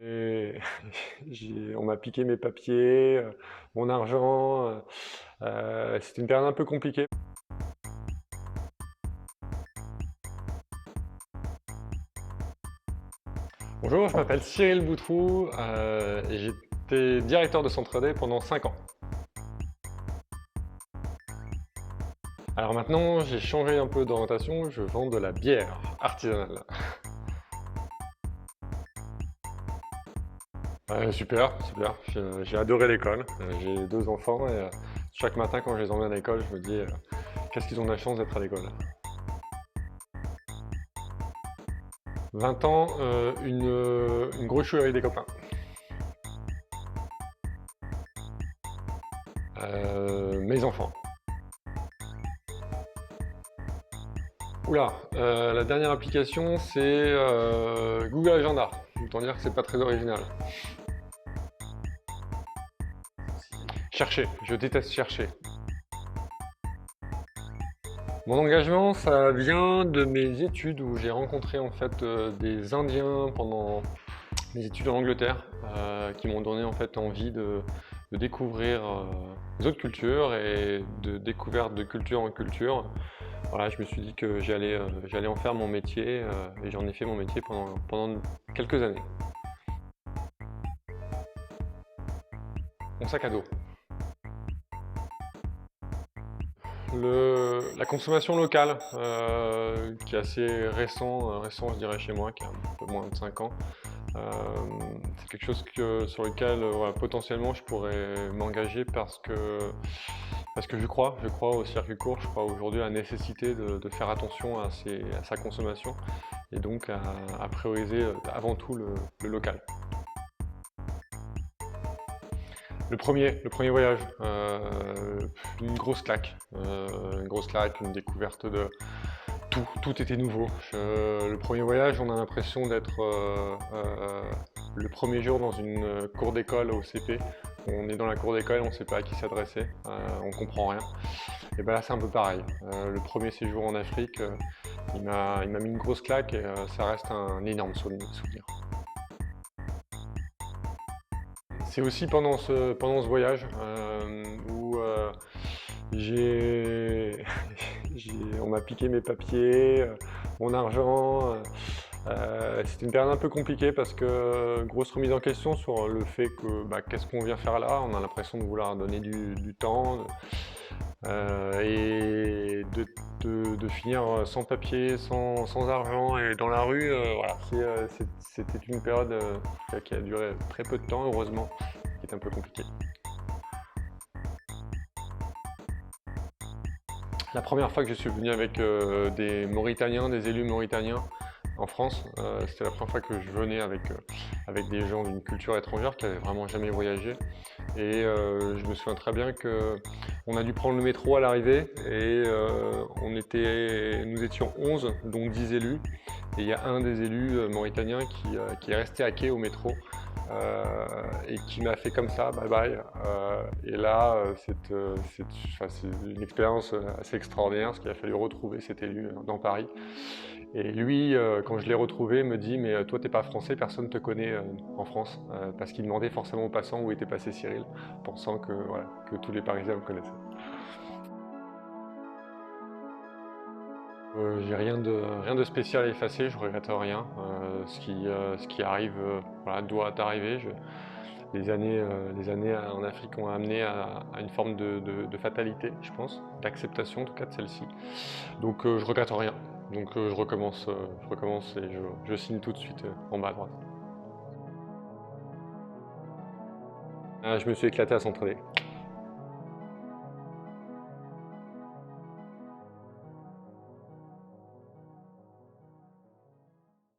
Et on m'a piqué mes papiers, mon argent. C'était une période un peu compliquée. Bonjour, je m'appelle Cyril Boutroux et j'étais directeur de Centre D pendant 5 ans. Alors maintenant, j'ai changé un peu d'orientation, je vends de la bière artisanale. Super, super, j'ai adoré l'école. J'ai 2 enfants et chaque matin quand je les emmène à l'école, je me dis qu'est-ce qu'ils ont de la chance d'être à l'école. 20 ans, une grosse chouerie avec des copains. Mes enfants. Oula, la dernière application c'est Google Agenda. Autant dire que c'est pas très original. Chercher, je déteste chercher. Mon engagement, ça vient de mes études où j'ai rencontré en fait des Indiens pendant mes études en Angleterre qui m'ont donné en fait envie de découvrir les autres cultures et de découverte de culture en culture. Voilà, je me suis dit que j'allais en faire mon métier et j'en ai fait mon métier pendant quelques années. Mon sac à dos. La consommation locale, qui est assez récent je dirais chez moi, qui a un peu moins de 5 ans. C'est quelque chose sur lequel voilà, potentiellement je pourrais m'engager parce que je crois au circuit court, je crois aujourd'hui à la nécessité de faire attention à sa consommation et donc à prioriser avant tout le local. Le premier voyage, une grosse claque, une découverte de tout était nouveau. Le premier voyage, on a l'impression d'être le premier jour dans une cour d'école au CP. On est dans la cour d'école, on ne sait pas à qui s'adresser, on ne comprend rien. Et ben là c'est un peu pareil. Le premier séjour en Afrique, il m'a mis une grosse claque et ça reste un énorme souvenir. C'est aussi pendant ce voyage où j'ai on m'a piqué mes papiers, mon argent. C'était une période un peu compliquée parce que grosse remise en question sur le fait que qu'est-ce qu'on vient faire là? On a l'impression de vouloir donner du temps et de finir sans papier, sans argent et dans la rue. Voilà, c'était une période qui a duré très peu de temps, heureusement, qui est un peu compliquée. La première fois que je suis venu avec des Mauritaniens, des élus mauritaniens en France, c'était la première fois que je venais avec des gens d'une culture étrangère qui n'avaient vraiment jamais voyagé. Et je me souviens très bien qu'on a dû prendre le métro à l'arrivée et nous étions 11, dont 10 élus. Et il y a un des élus mauritaniens qui est resté à quai au métro et qui m'a fait comme ça, bye bye. Et là, c'est une expérience assez extraordinaire parce qu'il a fallu retrouver cet élu dans Paris. Et lui, quand je l'ai retrouvé, me dit « Mais toi, t'es pas français, personne te connaît en France. » Parce qu'il demandait forcément aux passants où était passé Cyril, pensant que tous les Parisiens me connaissaient. J'ai rien de spécial à effacer, je regrette rien. Ce qui arrive voilà, doit arriver. Les années en Afrique ont amené à une forme de fatalité, je pense, d'acceptation en tout cas de celle-ci. Donc je regrette rien. Donc je recommence et je signe tout de suite en bas à droite. Je me suis éclaté à s'entraîner.